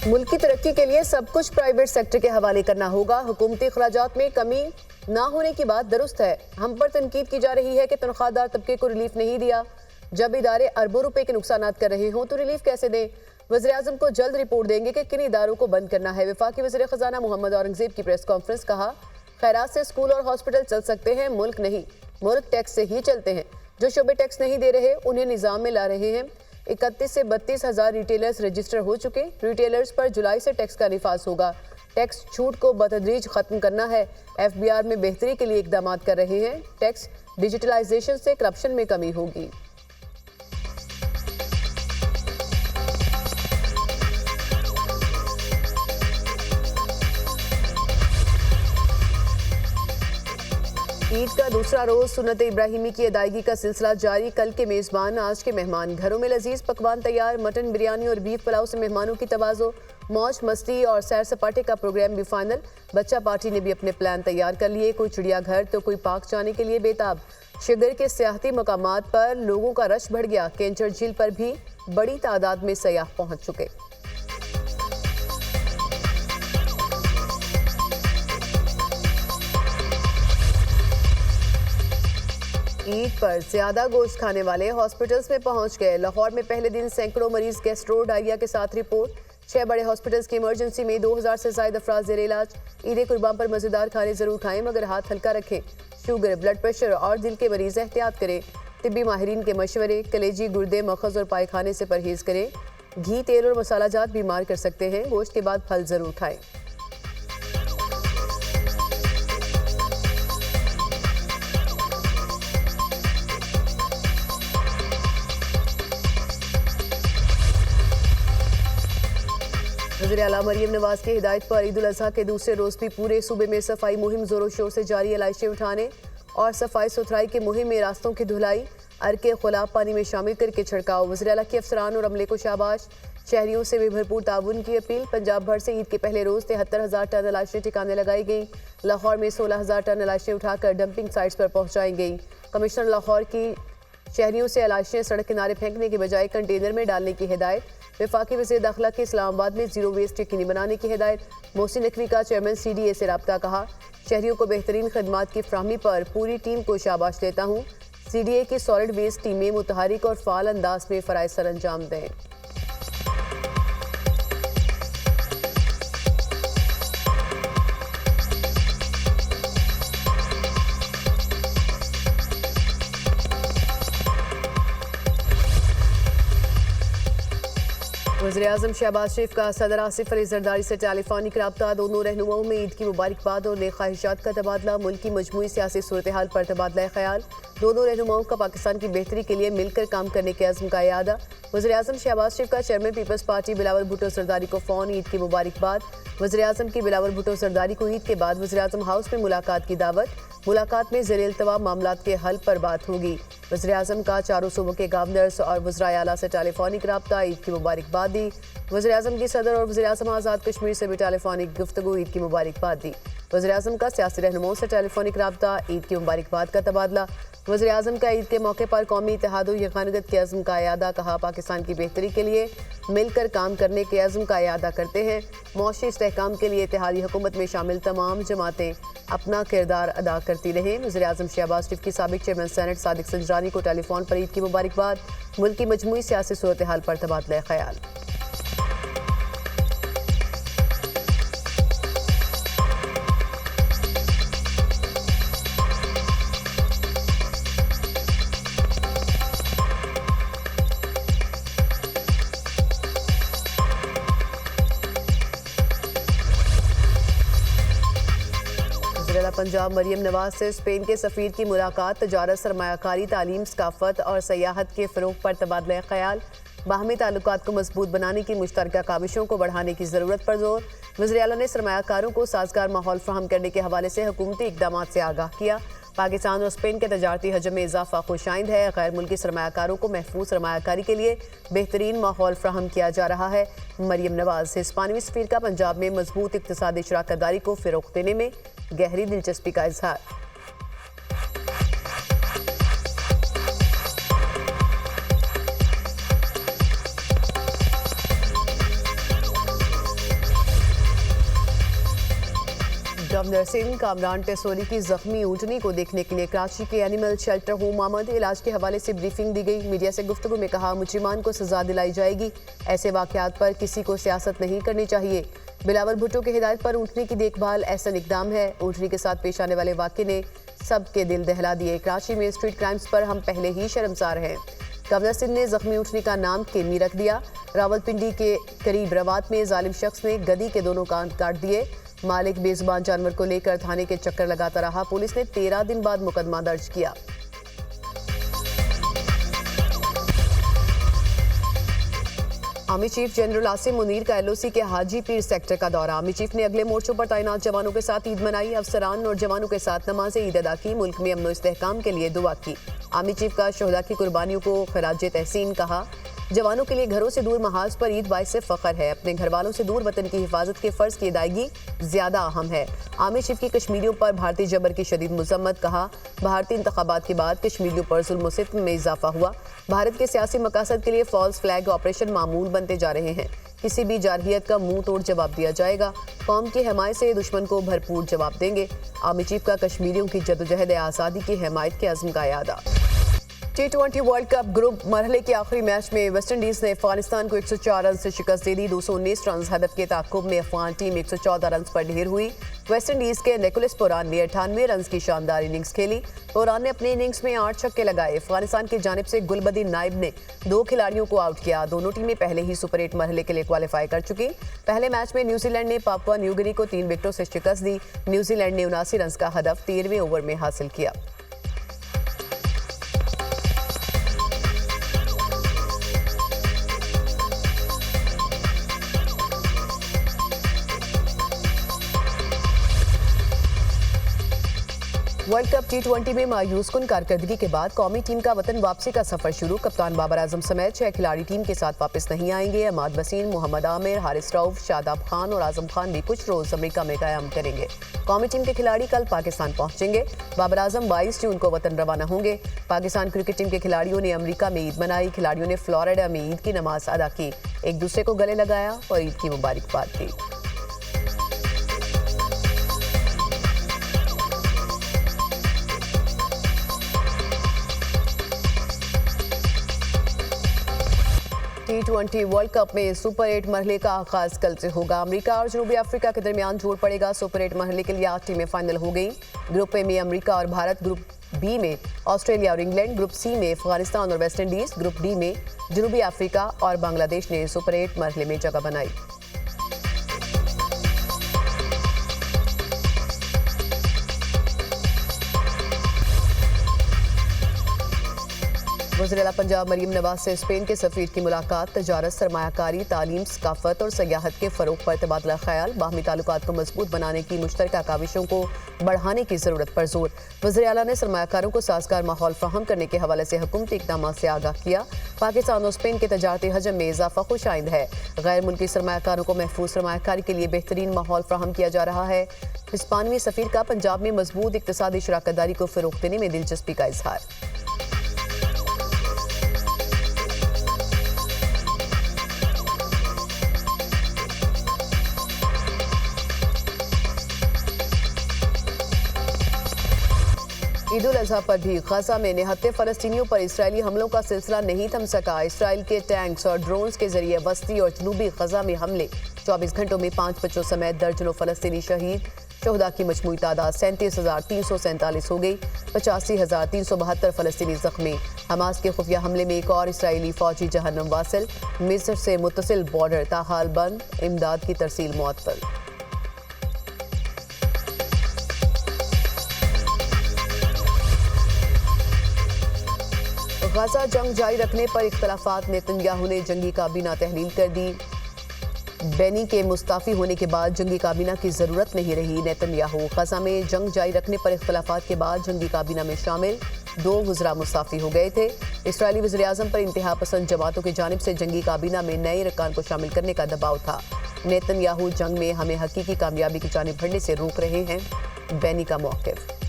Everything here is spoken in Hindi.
मुल्क की तरक्की के लिए सब कुछ प्राइवेट सेक्टर के हवाले करना होगा। हुकूमती अखराजात में कमी ना होने की बात दुरुस्त है। हम पर तनकीद की जा रही है कि तनख्वाहदार तबके को रिलीफ नहीं दिया। जब इदारे अरबों रुपए के नुकसान कर रहे हों तो रिलीफ कैसे दें? वज़ीर-ए-आज़म को जल्द रिपोर्ट देंगे कि किन इदारों को बंद करना है। वफाकी वज़ीर ख़जाना मोहम्मद औरंगज़ेब की प्रेस कॉन्फ्रेंस। कहा, खैरात से स्कूल और हॉस्पिटल चल सकते हैं, मुल्क नहीं। मुल्क टैक्स से ही चलते हैं। जो शोबे टैक्स नहीं दे रहे उन्हें निज़ाम में ला रहे हैं। 31 से 32 हज़ार रिटेलर्स रजिस्टर हो चुके। रिटेलर्स पर जुलाई से टैक्स का निफाज होगा। टैक्स छूट को बतदरीज खत्म करना है। FBR में बेहतरी के लिए इकदाम कर रहे हैं। टैक्स डिजिटलाइजेशन से करप्शन में कमी होगी। ईद का दूसरा रोज सुन्नत इब्राहिमी की अदायगी का सिलसिला जारी। कल के मेज़बान आज के मेहमान। घरों में लजीज पकवान तैयार। मटन बिरयानी और बीफ पुलाव से मेहमानों की तवाज़ो। मौज मस्ती और सैर सपाटे का प्रोग्राम भी फाइनल। बच्चा पार्टी ने भी अपने प्लान तैयार कर लिए। कोई चिड़ियाघर तो कोई पार्क जाने के लिए बेताब। शिगर के सियाहती मकामात पर लोगों का रश बढ़ गया। केंचर झील पर भी बड़ी तादाद में सयाह पहुंच चुके। ईद पर ज्यादा गोश्त खाने वाले हॉस्पिटल्स में पहुंच गए। लाहौर में पहले दिन सैकड़ों मरीज गैस्ट्रो डायरिया के साथ रिपोर्ट। 6 बड़े हॉस्पिटल्स की इमरजेंसी में 2000 से ज्यादा अफराद जेर इलाज। ईद कुर्बान पर मजेदार खाने जरूर खाएं मगर हाथ हल्का रखें। शुगर, ब्लड प्रेशर और दिल के मरीज एहतियात करें। तिब्बी माहिरीन के मशवरे। कलेजी, गुर्दे, मखज और पायखाने से परहेज करें। घी, तेल और मसाला जात बीमार कर सकते हैं। गोश्त के बाद फल जरूर खाएं। वज़ीर आला मरियम नवाज की हिदायत पर ईद उल अज़हा के दूसरे रोज भी पूरे सूबे में सफाई मुहिम जोरों शोर से जारी। एलाइशें उठाने और सफाई सुथराई की मुहिम में रास्तों की धुलाई, अरके खुलाब पानी में शामिल करके छिड़काव। वज़ीर आला के अफसरान और अमले को शाबाश। शहरियों से भी भरपूर ताउन की अपील। पंजाब भर से ईद के पहले रोज 73,000 टन एलाइशें ठिकाने लगाई गई। लाहौर में 16,000 टन एलाइशें उठाकर डंपिंग साइट्स पर पहुंचाई गई। कमिश्नर लाहौर की शहरियों से एलाइशें सड़क किनारे फेंकने के बजाय कंटेनर में डालने की हिदायत। वफाकी वज़ीर दाखिला की इस्लामाबाद में जीरो वेस्ट यकीनी बनाने की हिदायत। मोहसिन नकवी का चेयरमैन CDA से रब्ता। कहा, शहरियों को बेहतरीन खदमात की फ्राहमी पर पूरी टीम को शाबाश देता हूँ। CDA की सॉलिड वेस्ट टीमें मुतहरिक और फाल अंदाज में फ़राइज़ सर अंजाम दें। वज़ीर-ए-आज़म शहबाज शरीफ का सदर आसिफ अली जरदारी से टेलीफोनिक रब्ता। दोनों रहनुमाओं में ईद की मुबारकबाद और नेक ख्वाहिशात का तबादला। मुल्क की मजमूई सियासी सूरत हाल पर तबादला ख्याल। दोनों रहनुमाओं का पाकिस्तान की बेहतरी के लिए मिलकर काम करने के अज़्म का यादा। वज़ीर-ए-आज़म शहबाज शरीफ का चेयरमैन पीपल्स पार्टी बिलावल भुट्टो जरदारी को फ़ोन। ईद की मुबारकबाद। वज़ीर-ए-आज़म की बिलावल भुट्टो जरदारी को ईद के बाद वज़ीर-ए-आज़म हाउस में मुलाकात की दावत। मुलाकात में ज़ेर इल्तवा मामलात के हल पर बात होगी। वज़ीर-ए-आज़म का चारों सूबों के गवर्नर्स और वज़राए आला से टेलीफोनिक रब्ता। ईद की मुबारकबाद दी। वज़ीर-ए-आज़म की सदर और वज़ीर-ए-आज़म आज़ाद कश्मीर से भी टेलीफोनिक गुफ्तगू। ईद की मुबारकबाद दी। वज़ीर-ए-आज़म का सियासी रहनुमाओं से टेलीफोनिक रब्ता। ईद की मुबारकबाद का तबादला। वज़ीर-ए-आज़म का ईद के मौके पर कौमी इत्तेहाद और यकानगत के अज़्म का यादा। कहा, पाकिस्तान की बेहतरी के लिए मिलकर काम करने के अज़्म का यादा करते हैं। मौशी इस्तेहकाम के लिए इत्तेहादी हुकूमत में शामिल तमाम जमातें अपना किरदार अदा करती रहें। वज़ीर-ए-आज़म शहबाज शरीफ की साबिक चेयरमैन सेनेट सादिक संजरानी को टेलीफोन पर ईद की मुबारकबाद। मुल्क की मजमूई सियासी सूरत हाल पर तबादला ख्याल। पंजाब मरियम नवाज से स्पेन के सफ़ीर की मुलाकात। तजारत, सरमायाकारी, तालीम, सकाफत और सयाहत के फ़रोग़ पर तबादला ख्याल। बाहमी ताल्लुकात को मजबूत बनाने की मुश्तरका काविशों को बढ़ाने की ज़रूरत पर जोर। वज़ीर आला ने सरमायाकारों को साजगार माहौल फराहम करने के हवाले से हुकूमती इक़दाम से आगाह किया। पाकिस्तान और स्पेन के तजारती हजम में इजाफा खुशाइंद है। गैर मुल्की सरमायाकारों को महफूज सरमायाकारी के लिए बेहतरीन माहौल फराहम किया जा रहा है। मरियम नवाज से हिस्पानवी सफ़ीर का पंजाब में मजबूत इक़्तिसादी शराकतदारी को फ़रोग़ देने में गहरी दिलचस्पी का इजहार। कमदर सिंह कामरान टेसोरी की जख्मी ऊँटनी को देखने के लिए कराची के एनिमल शेल्टर होम आमद। इलाज के हवाले से ब्रीफिंग दी गई। मीडिया से गुफ्तगू में कहा, मुजरिमान को सजा दिलाई जाएगी। ऐसे वाकयात पर किसी को सियासत नहीं करनी चाहिए। बिलावल भुट्टो की हिदायत पर ऊँटनी की देखभाल एहसन इकदाम है। ऊँटनी के साथ पेश आने वाले वाक़े ने सबके दिल दहला दिए। कराची में स्ट्रीट क्राइम्स पर हम पहले ही शर्मसार हैं। कमदर सिंह ने जख्मी ऊँटनी का नाम केमी रख दिया। रावलपिंडी के करीब रवात में जालिम शख्स ने गधी के दोनों कान काट दिए। मालिक बेजुबान जानवर को लेकर थाने के चक्कर लगाता रहा। पुलिस ने 13 दिन बाद मुकदमा दर्ज किया। Army chief general Asim Munir का एलओसी के हाजी पीर सेक्टर का दौरा। आर्मी चीफ ने अगले मोर्चों पर तैनात जवानों के साथ ईद मनाई। अफसरान और जवानों के साथ नमाज ईद अदा की। मुल्क में अमन इस्तेहकाम के लिए दुआ की। आर्मी चीफ का शोहदा की कुर्बानियों को खराज तहसीन कहा। जवानों के लिए घरों से दूर महाज पर ईद बाइस से फख्र है। अपने घर वालों से दूर वतन की हिफाजत के फर्ज की अदायगी ज्यादा अहम है। आर्मी चीफ की कश्मीरियों पर भारतीय जबर की शदीद मजम्मत। कहा, भारतीय इंतखाबात के बाद कश्मीरियों पर जुल्म सितम में इजाफा हुआ। भारत के सियासी मकासद के लिए फॉल्स फ्लैग ऑपरेशन मामूल बनते जा रहे हैं। किसी भी जारहियत का मुंह तोड़ जवाब दिया जाएगा। कौम की हमायत से दुश्मन को भरपूर जवाब देंगे। आर्मी चीफ का कश्मीरियों की जदोजहद आज़ादी की हमायत के अज़्म का यादा। T20 वर्ल्ड कप ग्रुप मरहले के आखिरी मैच में वेस्टइंडीज ने अफगानिस्तान को 104 रन से शिकस्त दे दी। 219 रन हदफ के ताक़ुब में अफगान टीम 114 रन पर ढेर हुई। वेस्टइंडीज के निकोलस पुरान ने 98 रन की शानदार इनिंग्स खेली। पुरान ने अपनी इनिंग्स में 8 छक्के लगाए। अफगानिस्तान की जानिब से गुलबदी नाइब ने 2 खिलाड़ियों को आउट किया। दोनों टीमें पहले ही सुपर 8 मरहले के लिए क्वालिफाई कर चुकी। पहले मैच में न्यूजीलैंड ने पापुआ न्यू गिनी को 3 विकेटों से शिकस्त दी। न्यूजीलैंड ने 79 रन का हदफ 13वें ओवर में हासिल किया। वर्ल्ड कप T20 में मायूस कुन कारकर्दगी के बाद कौमी टीम का वतन वापसी का सफर शुरू। कप्तान बाबर आजम समेत 6 खिलाड़ी टीम के साथ वापस नहीं आएंगे। अहमद वसीम, मोहम्मद आमिर, हारिस रऊफ, शादाब खान और आजम खान भी कुछ रोज अमेरिका में क़याम करेंगे। कौमी टीम के खिलाड़ी कल पाकिस्तान पहुंचेंगे। बाबर आजम 22 जून को वतन रवाना होंगे। पाकिस्तान क्रिकेट टीम के खिलाड़ियों ने अमेरिका में ईद मनाई। खिलाड़ियों ने फ्लोरिडा में ईद की नमाज अदा की, एक दूसरे को गले लगाया और ईद की मुबारकबाद दी। T20 वर्ल्ड कप में सुपर 8 मरहले का आगाज कल से होगा। अमेरिका और जनूबी अफ्रीका के दरमियान जोड़ पड़ेगा। सुपर 8 मरहले के लिए 8 टीमें फाइनल हो गई। ग्रुप ए में अमेरिका और भारत, ग्रुप बी में ऑस्ट्रेलिया और इंग्लैंड, ग्रुप सी में अफगानिस्तान और वेस्ट इंडीज, ग्रुप डी में जनूबी अफ्रीका और बांग्लादेश ने सुपर 8 मरहले में जगह बनाई। वज़ीर-ए-आला पंजाब मरीम नवाज से स्पेन के सफीर की मुलाकात। तजारत, सरमायाकारी, तालीम, सकाफत और सयाहत के फ़रोग़ पर तबादला ख्याल। बाहमी ताल्लुकात को मजबूत बनाने की मुश्तरका काविशों को बढ़ाने की ज़रूरत पर जोर। वज़ीर-ए-आला ने सरमायाकारों को साजगार माहौल फ्राहम करने के हवाले से हुकूमती इक़दाम से आगाह किया। पाकिस्तान और स्पेन के तजारती हजम में इजाफा खुशाइंद है। गैर मुल्की सरमायाकारों को महफूज सरमायाकारी के लिए बेहतरीन माहौल फ्राहम किया जा रहा है। हिस्पानवी सफीर का पंजाब में मजबूत इक़्तिसादी शराकतदारी को फ़रोग़ देने में दिलचस्पी का इजहार। ईद उल अज़हा पर भी गजा में निहत्ते फ़लस्तीनियों पर इस्राएली हमलों का सिलसिला नहीं थम सका। इस्राएल के टैंक्स और ड्रोन्स के जरिए वस्ती और जनूबी गजा में हमले। 24 घंटों में 5 बच्चों समेत दर्जनों फ़लस्तीनी शहीद। शोहदा की मजमूई तादाद 37,347 हो गई। 85,372 फ़लस्तीनी ज़ख्मी। हमास के खुफिया हमले में एक और इसराइली फ़ौजी जहन्नम वासिल। मिस्र से मुत्तसिल बॉर्डर ताहाल बंद। इमदाद की तरसील मुअत्तल। गजा जंग जारी रखने पर इख्तलाफात। नेतन्याहू ने जंगी काबीना तहलील कर दी। बेनी के मुस्ताफ़ी होने के बाद जंगी काबीना की ज़रूरत नहीं रही। नेतन्याहू गजा में जंग जारी रखने पर इख्तलाफात के बाद जंगी काबीना में शामिल 2 वज़रा मुस्ताफ़ी हो गए थे। इस्राएली वज़ीर-ए-आज़म पर इंतहा पसंद जमातों की जानिब से जंगी काबीना में नए अरकान को शामिल करने का दबाव था। नेतन्याहू जंग में हमें हकीकी कामयाबी की जानिब बढ़ने से रोक रहे हैं। बेनी का मौक़िफ़।